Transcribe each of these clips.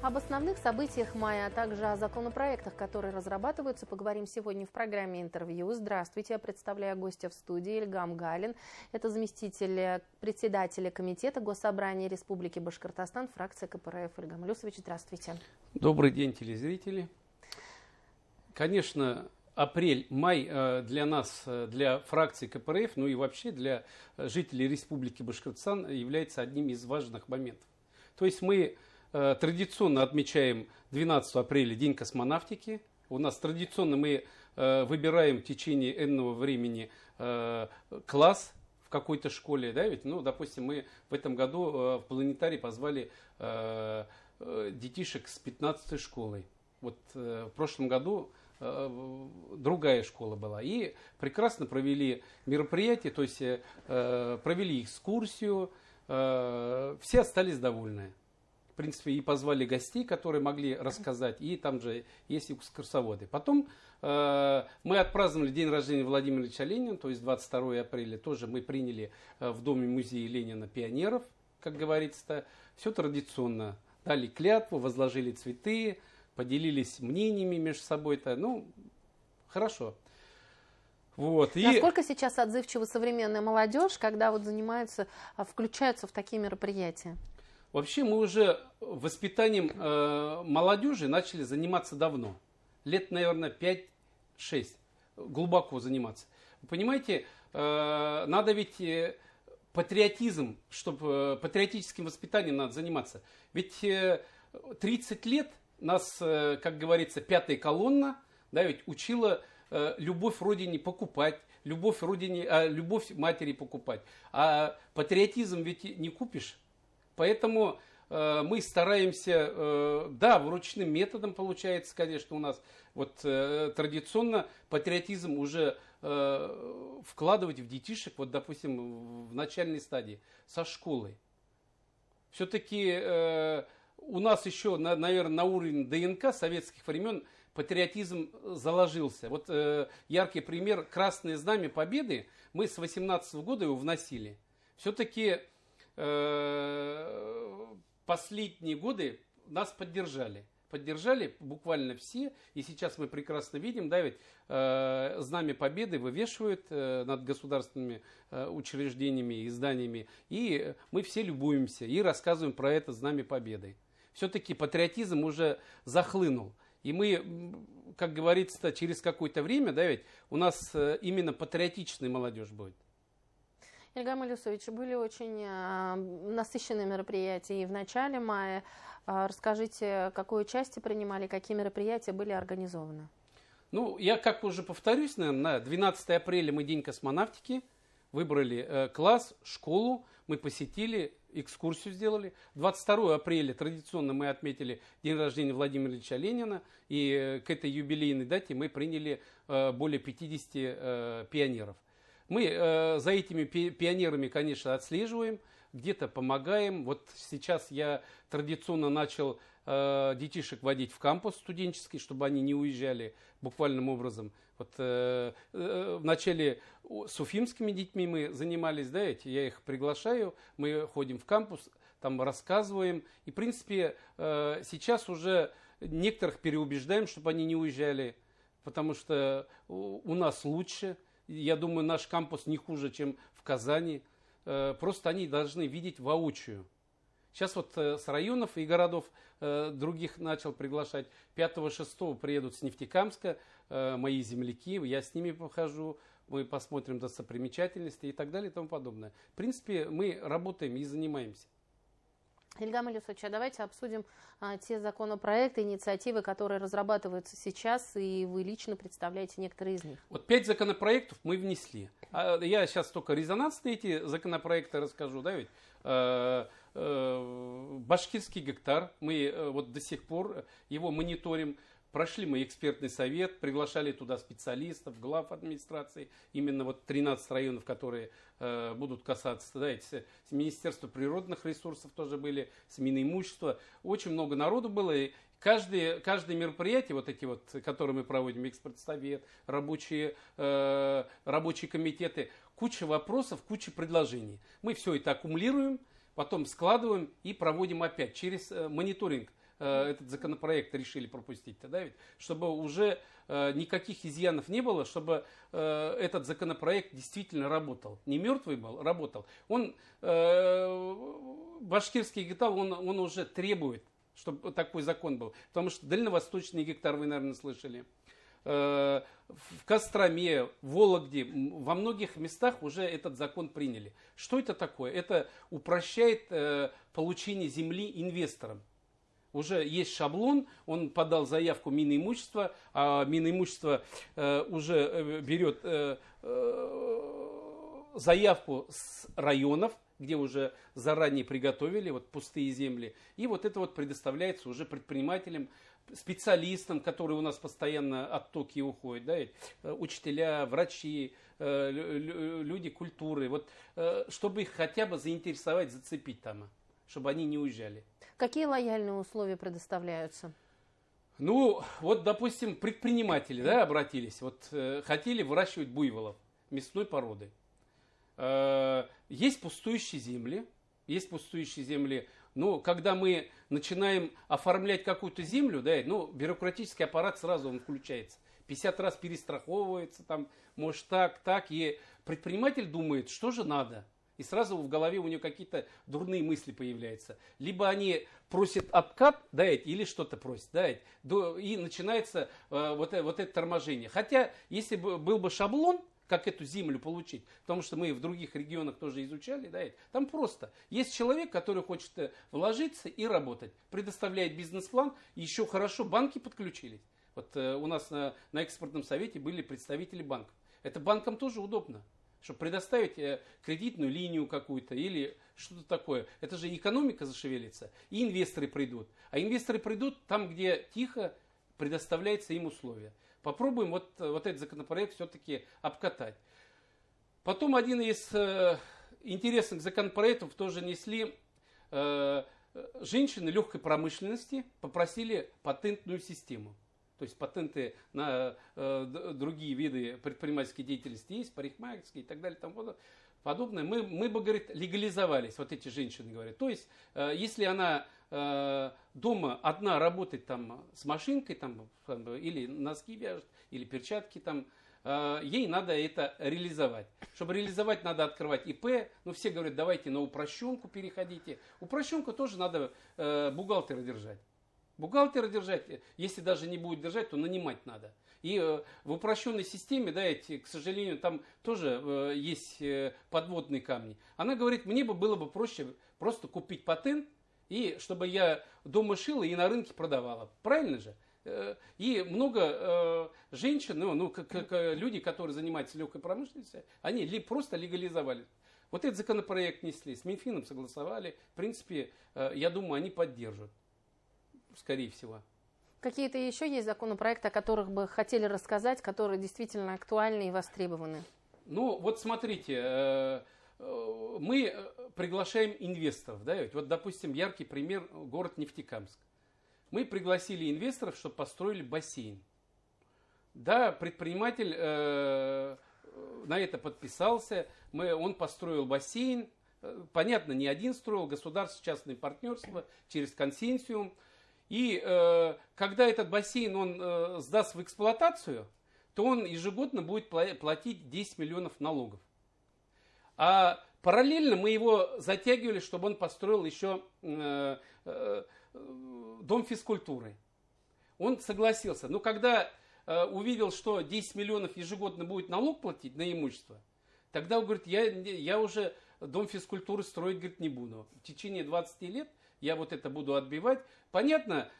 Об основных событиях мая, а также о законопроектах, которые разрабатываются, поговорим сегодня в программе «Интервью». Здравствуйте, я представляю гостя в студии Ильгам Галин. Это заместитель председателя Комитета Госсобрания Республики Башкортостан, фракция КПРФ. Ильгам Илюсович, здравствуйте. Добрый день, телезрители. Конечно, апрель-май для нас, для фракции КПРФ, ну и вообще для жителей Республики Башкортостан является одним из важных моментов. То есть мы традиционно отмечаем 12 апреля День космонавтики. У нас традиционно мы выбираем в течение энного времени класс в какой-то школе. Да, ведь, ну, допустим, мы в этом году в планетарий позвали детишек с 15-й школой. Вот в прошлом году другая школа была. И прекрасно провели мероприятие, то есть провели экскурсию. Все остались довольны. В принципе, и позвали гостей, которые могли рассказать, и там же есть экскурсоводы. Потом мы отпраздновали день рождения Владимира Ильича Ленина, то есть 22 апреля. Тоже мы приняли в Доме-музее Ленина пионеров, как говорится. Все традиционно. Дали клятву, возложили цветы, поделились мнениями между собой-то. Ну, хорошо. Вот. Насколько сейчас отзывчива современная молодежь, когда вот занимаются, включаются в такие мероприятия? Вообще мы уже воспитанием молодежи начали заниматься давно. Лет, наверное, 5-6. Глубоко заниматься. Вы понимаете, надо ведь патриотизм, чтобы патриотическим воспитанием надо заниматься. Ведь 30 лет нас, как говорится, пятая колонна, да, ведь учила любовь родине покупать, любовь родине, любовь матери покупать. А патриотизм ведь не купишь. Поэтому мы стараемся, да, вручным методом получается, конечно, у нас вот традиционно патриотизм уже вкладывать в детишек, вот, допустим, в начальной стадии, со школы. Все-таки у нас еще, наверное, на уровне ДНК советских времен патриотизм заложился. Вот яркий пример: Красное Знамя Победы, мы с 18 года его вносили. Все-таки последние годы нас поддержали. Поддержали буквально все. И сейчас мы прекрасно видим, да, ведь Знамя Победы вывешивают над государственными учреждениями и зданиями. И мы все любуемся и рассказываем про это Знамя Победы. Все-таки патриотизм уже захлынул. И мы, как говорится, через какое-то время, да, ведь у нас именно патриотичная молодежь будет. Ильгам Илюсович, были очень насыщенные мероприятия и в начале мая. Расскажите, какое участие принимали, какие мероприятия были организованы? Ну, я как уже повторюсь, наверное, на 12 апреля мы День космонавтики, выбрали класс, школу, мы посетили, экскурсию сделали. 22 апреля традиционно мы отметили день рождения Владимира Ильича Ленина, и к этой юбилейной дате мы приняли более 50 пионеров. Мы за этими пионерами, конечно, отслеживаем, где-то помогаем. Вот сейчас я традиционно начал детишек водить в кампус студенческий, чтобы они не уезжали буквальным образом. Вот вначале с уфимскими детьми мы занимались, да, я их приглашаю, мы ходим в кампус, там рассказываем. И, в принципе, сейчас уже некоторых переубеждаем, чтобы они не уезжали, потому что у нас лучше. Я думаю, наш кампус не хуже, чем в Казани. Просто они должны видеть воочию. Сейчас вот с районов и городов других начал приглашать. 5-6 приедут с Нефтекамска мои земляки. Я с ними похожу. Мы посмотрим достопримечательности и так далее и тому подобное. В принципе, мы работаем и занимаемся. Ильгам Илюсович, давайте обсудим те законопроекты, инициативы, которые разрабатываются сейчас, и вы лично представляете некоторые из них. Вот 5 законопроектов мы внесли. Я сейчас только резонансные эти законопроекты расскажу, да, ведь башкирский гектар, мы вот до сих пор его мониторим. Прошли мы экспертный совет, приглашали туда специалистов, глав администрации, именно вот 13 районов, которые будут касаться, да, с Министерства природных ресурсов тоже были, с Минимущества. Очень много народу было, и каждое мероприятие, вот эти вот, которые мы проводим, экспертсовет, рабочие комитеты, куча вопросов, куча предложений. Мы все это аккумулируем, потом складываем и проводим опять через мониторинг этот законопроект решили пропустить тогда ведь, чтобы уже никаких изъянов не было, чтобы этот законопроект действительно работал. Не мертвый был, работал. Он, башкирский гектар, он уже требует, чтобы такой закон был. Потому что дальневосточный гектар, вы, наверное, слышали. В Костроме, в Вологде, во многих местах уже этот закон приняли. Что это такое? Это упрощает получение земли инвесторам. Уже есть шаблон, он подал заявку Минимущества, а Минимущество уже берет заявку с районов, где уже заранее приготовили вот пустые земли. И вот это вот предоставляется уже предпринимателям, специалистам, которые у нас постоянно оттоки уходят, да, учителя, врачи, люди культуры, вот, чтобы их хотя бы заинтересовать, зацепить там, чтобы они не уезжали. Какие лояльные условия предоставляются? Ну, вот, допустим, предприниматели, да, обратились, вот, хотели выращивать буйволов мясной породы. Есть пустующие земли, но когда мы начинаем оформлять какую-то землю, да, ну, бюрократический аппарат сразу он включается. 50 раз перестраховывается, там, может так, и предприниматель думает, что же надо. И сразу в голове у него какие-то дурные мысли появляются. Либо они просят откат, да, или что-то просят, да, и начинается вот это торможение. Хотя, если бы был бы шаблон, как эту землю получить, потому что мы в других регионах тоже изучали, да, там просто есть человек, который хочет вложиться и работать, предоставляет бизнес-план, еще хорошо банки подключились. Вот у нас на экспортном совете были представители банков. Это банкам тоже удобно, чтобы предоставить кредитную линию какую-то или что-то такое. Это же экономика зашевелится, и инвесторы придут. А инвесторы придут там, где тихо предоставляются им условия. Попробуем вот этот законопроект все-таки обкатать. Потом один из интересных законопроектов тоже несли женщины легкой промышленности, попросили патентную систему. То есть патенты на другие виды предпринимательской деятельности есть, парикмахерские и так далее, тому подобное. Мы бы, говорит, легализовались, вот эти женщины говорят. То есть, если она дома одна работает там с машинкой, там, или носки вяжет, или перчатки, там, ей надо это реализовать. Чтобы реализовать, надо открывать ИП. Ну, все говорят, давайте на упрощенку переходите. Упрощенку тоже надо бухгалтера держать. Бухгалтера держать, если даже не будет держать, то нанимать надо. И в упрощенной системе, да, к сожалению, там тоже есть подводные камни. Она говорит, мне бы было бы проще просто купить патент, и чтобы я дома шила и на рынке продавала. Правильно же? И много женщин, люди, которые занимаются легкой промышленностью, они просто легализовали. Вот этот законопроект несли, с Минфином согласовали. В принципе, я думаю, они поддержат, скорее всего. Какие-то еще есть законопроекты, о которых бы хотели рассказать, которые действительно актуальны и востребованы? Ну, вот смотрите, мы приглашаем инвесторов. Да? Вот, допустим, яркий пример – город Нефтекамск. Мы пригласили инвесторов, чтобы построили бассейн. Да, предприниматель на это подписался, он построил бассейн. Понятно, не один строил, государственно-частное партнерство через консенсиум. И когда этот бассейн он сдаст в эксплуатацию, то он ежегодно будет платить 10 миллионов налогов. А параллельно мы его затягивали, чтобы он построил еще дом физкультуры. Он согласился. Но когда увидел, что 10 миллионов ежегодно будет налог платить на имущество, тогда он говорит, я уже дом физкультуры строить, говорит, не буду. В течение 20 лет я вот это буду отбивать. Понятно,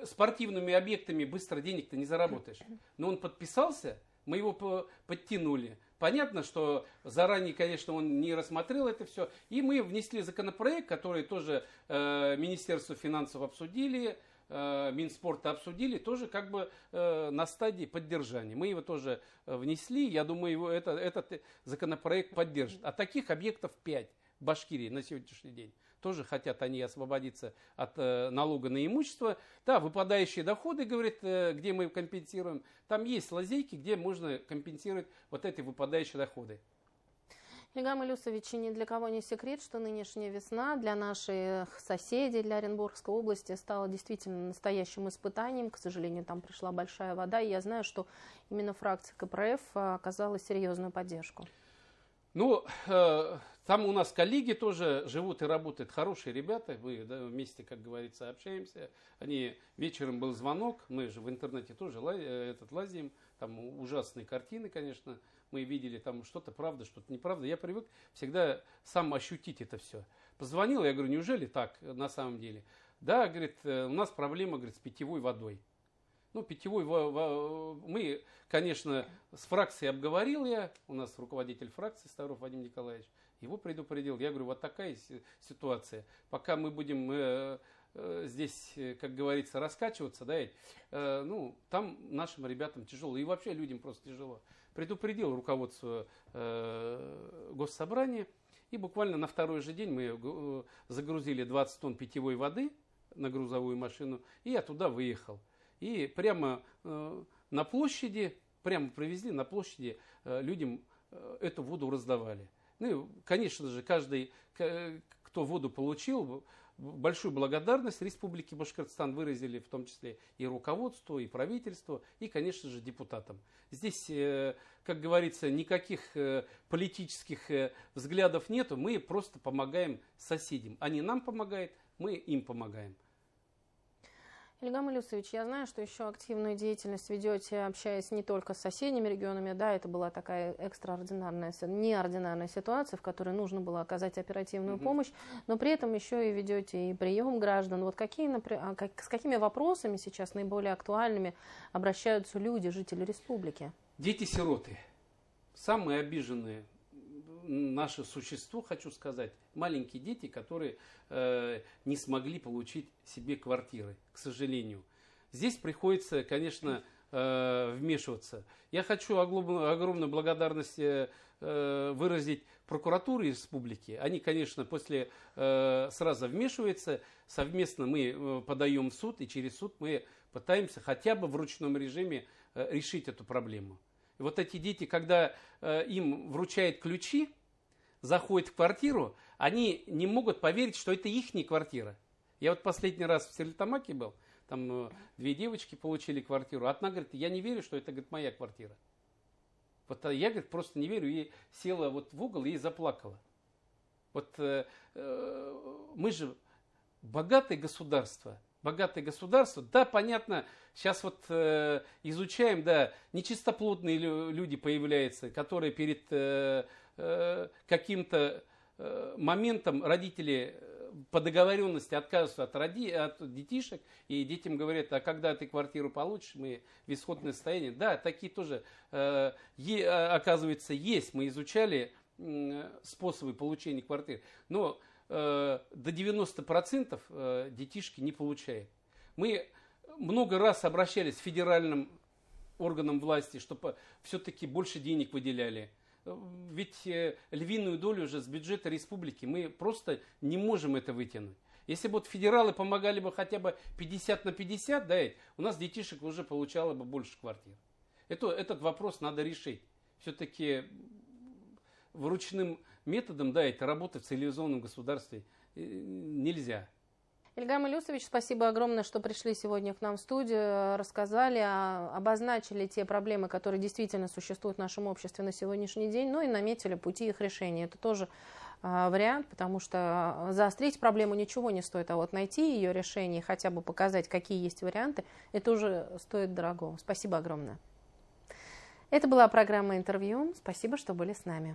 спортивными объектами быстро денег-то не заработаешь. Но он подписался, мы его подтянули. Понятно, что заранее, конечно, он не рассмотрел это все. И мы внесли законопроект, который тоже Министерство финансов обсудили, Минспорта обсудили, тоже как бы на стадии поддержания. Мы его тоже внесли, я думаю, этот законопроект поддержит. А таких объектов 5 в Башкирии на сегодняшний день. Тоже хотят они освободиться от налога на имущество. Да, выпадающие доходы, говорит, где мы компенсируем. Там есть лазейки, где можно компенсировать вот эти выпадающие доходы. Ильгам Илюсович, ни для кого не секрет, что нынешняя весна для наших соседей, для Оренбургской области стала действительно настоящим испытанием. К сожалению, там пришла большая вода, и я знаю, что именно фракция КПРФ оказала серьезную поддержку. Ну, там у нас коллеги тоже живут и работают, хорошие ребята, мы вместе, как говорится, общаемся. Вечером был звонок, мы же в интернете тоже лазим, там ужасные картины, конечно, мы видели там что-то правда, что-то неправда. Я привык всегда сам ощутить это все. Позвонил, я говорю, неужели так на самом деле? Да, говорит, у нас проблема, говорит, с питьевой водой. Ну, мы, конечно, с фракцией обговорил я, у нас руководитель фракции Ставров Вадим Николаевич, его предупредил. Я говорю, вот такая ситуация. Пока мы будем здесь, как говорится, раскачиваться, да, ну, там нашим ребятам тяжело, и вообще людям просто тяжело. Предупредил руководство госсобрания, и буквально на второй же день мы загрузили 20 тонн питьевой воды на грузовую машину, и я туда выехал. И прямо на площади, прямо привезли на площади, людям эту воду раздавали. Ну, конечно же, каждый, кто воду получил, большую благодарность Республике Башкортостан выразили, в том числе и руководству, и правительству, и, конечно же, депутатам. Здесь, как говорится, никаких политических взглядов нету, мы просто помогаем соседям. Они нам помогают, мы им помогаем. Ильгам Илюсович, я знаю, что еще активную деятельность ведете, общаясь не только с соседними регионами. Да, это была такая экстраординарная, неординарная ситуация, в которой нужно было оказать оперативную помощь, но при этом еще и ведете и прием граждан. Вот с какими вопросами сейчас наиболее актуальными обращаются люди, жители республики? Дети-сироты. Самые обиженные наше существо, хочу сказать, маленькие дети, которые не смогли получить себе квартиры, к сожалению. Здесь приходится, конечно, вмешиваться. Я хочу огромную благодарность выразить прокуратуре республики. Они, конечно, после сразу вмешиваются, совместно мы подаем в суд, и через суд мы пытаемся хотя бы в ручном режиме решить эту проблему. И вот эти дети, когда им вручают ключи, заходят в квартиру, они не могут поверить, что это их квартира. Я вот последний раз в Стерлитамаке был, там 2 девочки получили квартиру. Одна говорит, я не верю, что это, говорит, моя квартира. Вот я, говорит, просто не верю. И села вот в угол и заплакала. Вот мы же богатое государство. Богатое государство, да, понятно, сейчас вот изучаем, да, нечистоплотные люди появляются, которые перед каким-то моментом родители по договоренности отказываются от детишек, и детям говорят, а когда ты квартиру получишь, мы в исходное состояние. Да, такие тоже, оказывается, есть. Мы изучали способы получения квартир, но до 90% детишки не получают. Мы много раз обращались к федеральным органам власти, чтобы все-таки больше денег выделяли. Ведь львиную долю уже с бюджета республики мы просто не можем это вытянуть. Если бы вот федералы помогали бы хотя бы 50 на 50, да, у нас детишек уже получало бы больше квартир. Этот вопрос надо решить. Все-таки вручным методом, да, это работать в цивилизованном государстве нельзя. Ильгам Илюсович, спасибо огромное, что пришли сегодня к нам в студию, рассказали, обозначили те проблемы, которые действительно существуют в нашем обществе на сегодняшний день, ну и наметили пути их решения. Это тоже вариант, потому что заострить проблему ничего не стоит, а вот найти ее решение, хотя бы показать, какие есть варианты, это уже стоит дорого. Спасибо огромное. Это была программа «Интервью». Спасибо, что были с нами.